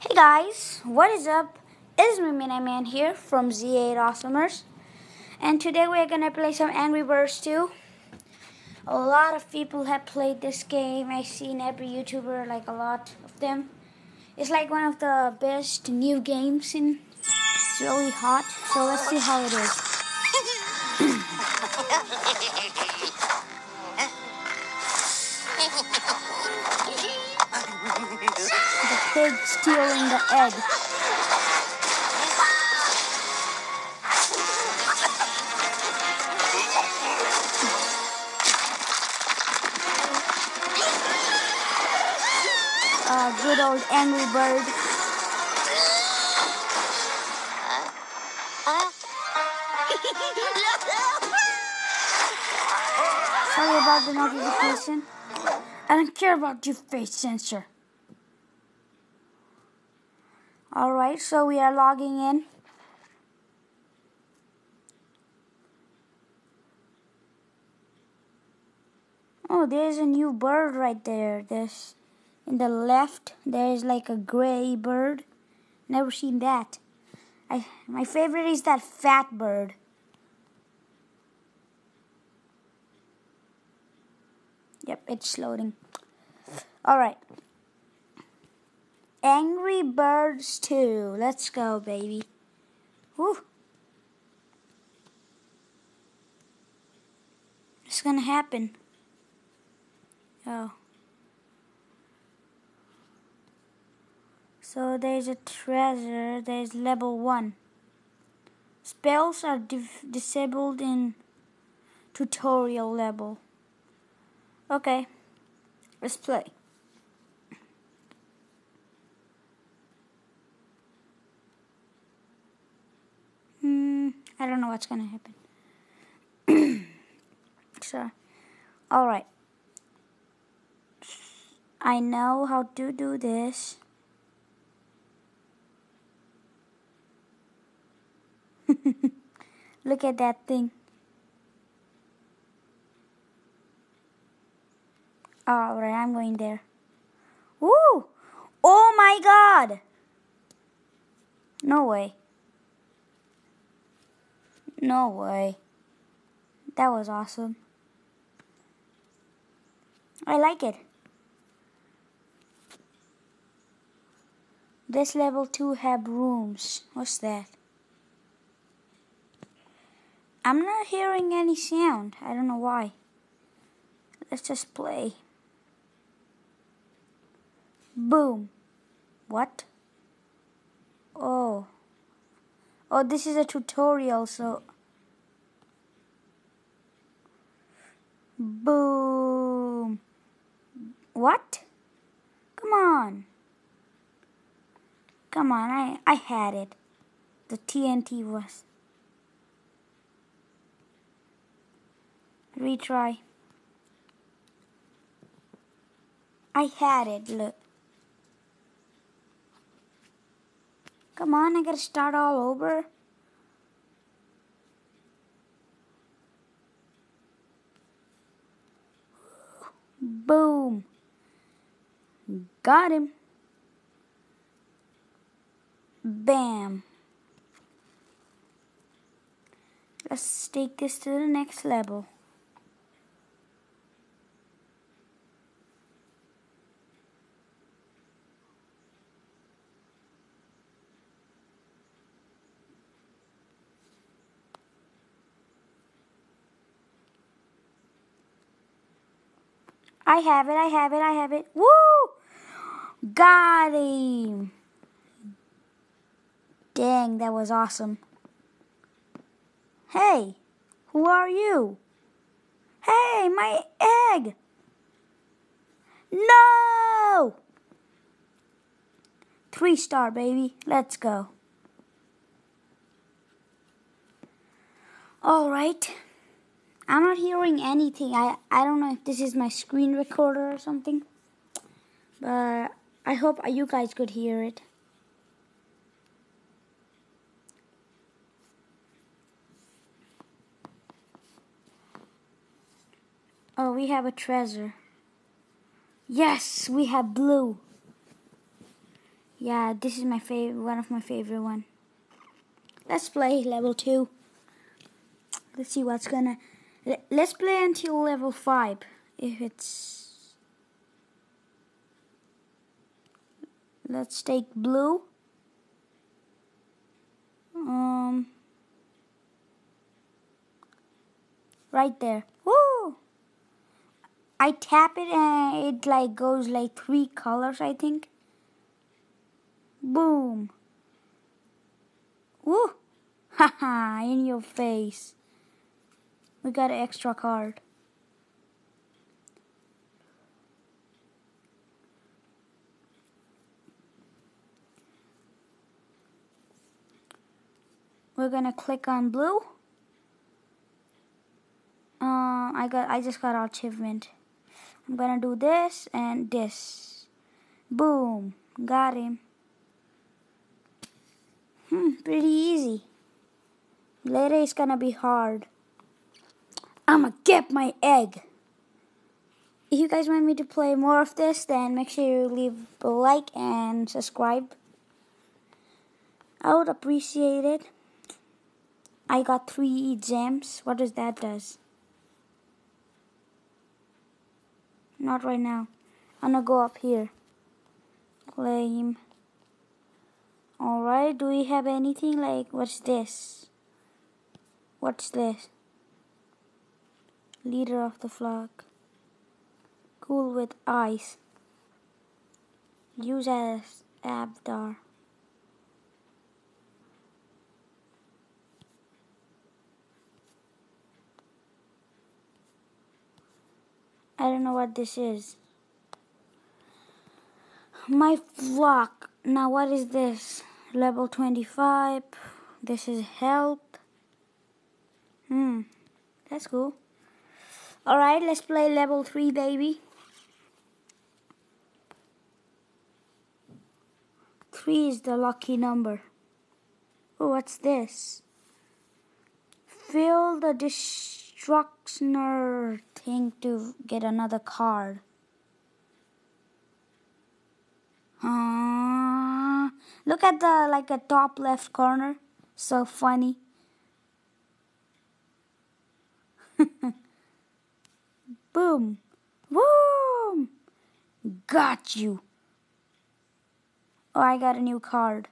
Hey guys, what is up? It's me midnightman here from Z8 Awesomers, and today we're gonna play some Angry Birds 2. A lot of people have played this game. I've seen every YouTuber, like a lot of them. It's like one of the best new games and it's really hot, so let's see how it is. The pig stealing the egg. Good old Angry Bird. Sorry about the notification. I don't care about your face sensor. Alright, so we are logging in. Oh, there's a new bird right there. There's in the left, there's like a gray bird. Never seen that. My favorite is that fat bird. Yep, it's loading. Alright. Angry Birds 2. Let's go, baby. Woo. What's gonna happen? Oh. So there's a treasure. There's level 1. Spells are disabled in tutorial level. Okay. Let's play. I don't know what's gonna happen. So, alright. I know how to do this. Look at that thing. Alright, I'm going there. Woo! Oh my god! No way. No way. That was awesome. I like it. This level 2 have rooms. What's that? I'm not hearing any sound. I don't know why. Let's just play. Boom. What? Oh. Oh, this is a tutorial, so... Boom. What? Come on. Come on, I had it. The TNT was... Retry. I had it, look. Come on, I gotta start all over. Boom. Got him. Bam. Let's take this to the next level. I have it. Woo! Got him. Dang, that was awesome. Hey, who are you? Hey, my egg. No! 3-star, baby. Let's go. Alright. I'm not hearing anything. I don't know if this is my screen recorder or something. But I hope you guys could hear it. Oh, we have a treasure. Yes, we have blue. Yeah, this is my one of my favorite one. Let's play level 2. Let's see what's gonna... Let's play until level 5. If it's... Let's take blue. Right there. Woo! I tap it and it like goes like 3 colors, I think. Boom. Woo! Haha, in your face. We got an extra card. We're gonna click on blue. I just got our achievement. I'm gonna do this and this. Boom, got him. Pretty easy. Later it's gonna be hard. I'ma get my egg. If you guys want me to play more of this, then make sure you leave a like and subscribe. I would appreciate it. I got 3 gems. What does that does? Not right now. I'm gonna go up here. Claim. Alright, do we have anything like, what's this? What's this? Leader of the flock. Cool with ice. Use as avatar. I don't know what this is. My flock. Now what is this? Level 25. This is help. That's cool. Alright, let's play level 3, baby. 3 is the lucky number. Oh, what's this? Fill the destructioner thing to get another card. Look at the top left corner. So funny. Boom. Boom. Got you. Oh, I got a new card.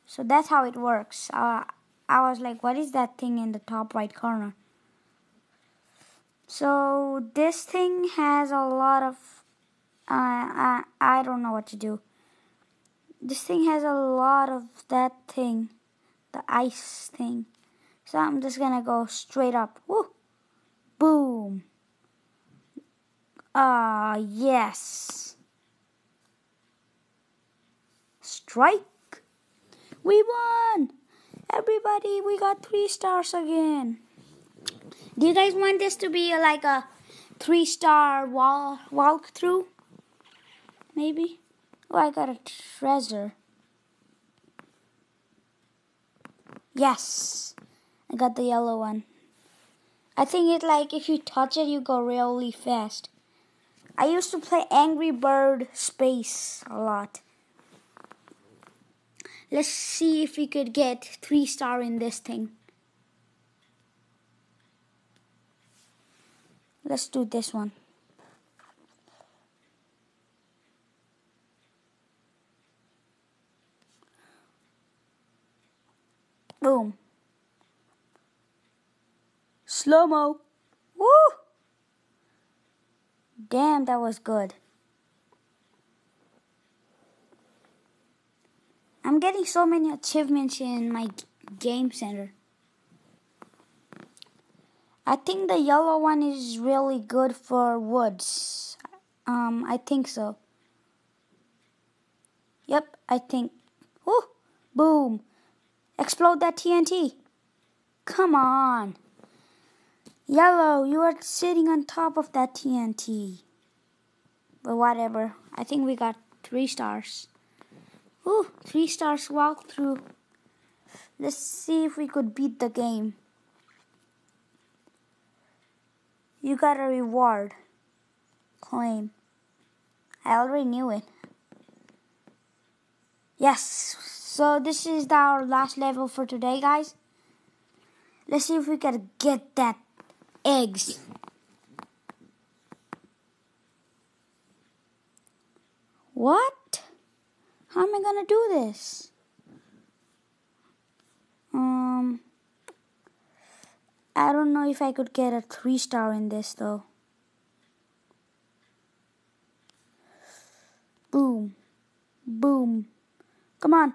So that's how it works. I was like, what is that thing in the top right corner? So this thing has a lot of... I don't know what to do. This thing has a lot of that thing. The ice thing. So I'm just gonna go straight up. Woo! Boom! Yes! Strike! We won! Everybody, we got 3 stars again. Do you guys want this to be like a 3-star walkthrough? Maybe? Oh, I got a treasure. Yes! I got the yellow one. I think it like if you touch it, you go really fast. I used to play Angry Bird Space a lot. Let's see if we could get 3-star in this thing. Let's do this one. Boom. Slow-mo. Woo! Damn, that was good. I'm getting so many achievements in my game center. I think the yellow one is really good for woods. I think so. Yep, I think. Woo! Boom. Explode that TNT. Come on. Yellow, you are sitting on top of that TNT. But whatever. I think we got 3 stars. Ooh, 3 stars walkthrough. Let's see if we could beat the game. You got a reward. Claim. I already knew it. Yes. So this is our last level for today, guys. Let's see if we can get that eggs. What? How am I gonna do this? I don't know if I could get a 3-star in this though. Boom. Boom. Come on.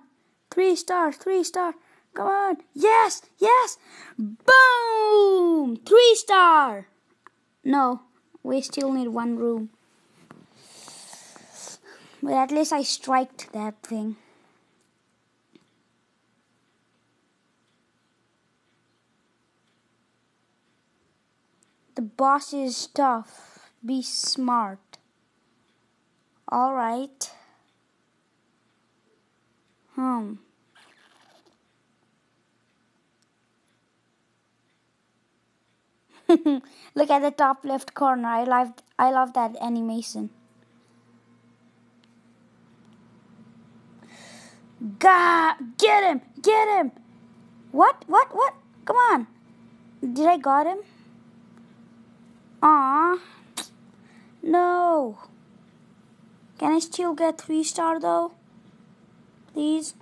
3-star, 3-star. Come on. Yes, yes. Boom. 3-star. No, we still need 1 room. But at least I striked that thing. The boss is tough. Be smart. Alright. Look at the top left corner. I love that animation. Get him! Get him! What? Come on. Did I got him? Aw. No. Can I still get 3-star though? Please?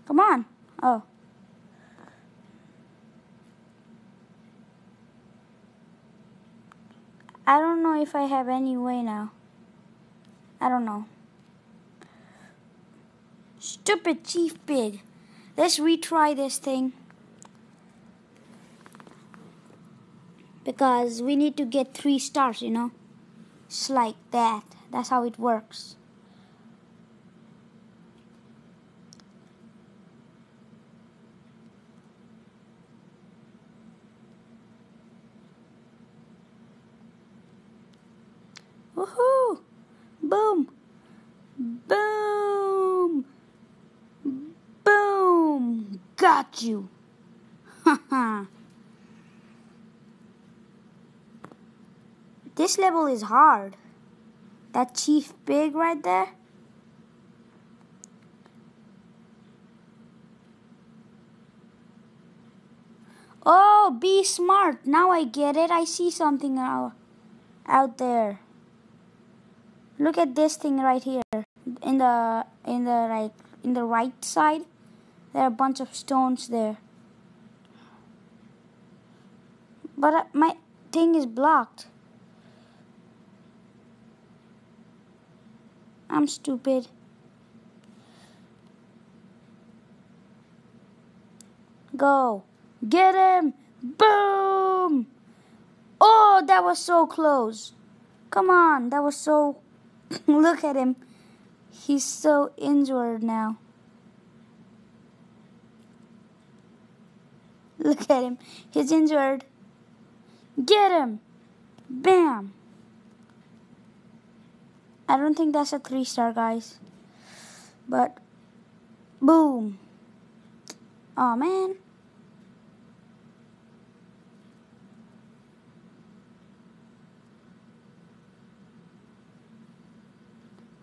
Come on. Oh. I don't know if I have any way now. I don't know. Stupid Chief Pig. Let's retry this thing. Because we need to get 3 stars, you know. It's like that. That's how it works. Woohoo! Boom! Boom! Boom! Got you! Haha! This level is hard. That Chief Pig right there. Oh, be smart. Now I get it. I see something out there. Look at this thing right here. In the right side, there are a bunch of stones there. But my thing is blocked. I'm stupid. Go. Get him. Boom. Oh, that was so close. Come on. That was so... Look at him. He's so injured now. Look at him. He's injured. Get him. Bam. I don't think that's a 3-star, guys. But, boom. Oh, man.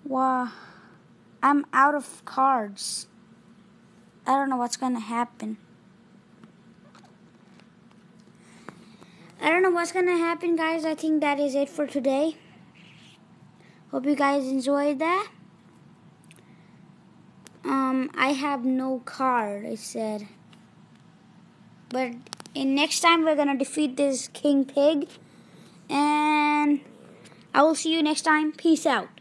Wow. I'm out of cards. I don't know what's gonna happen. Guys. I think that is it for today. Hope you guys enjoyed that. I have no card, I said. But next time we're gonna defeat this King Pig. And I will see you next time. Peace out.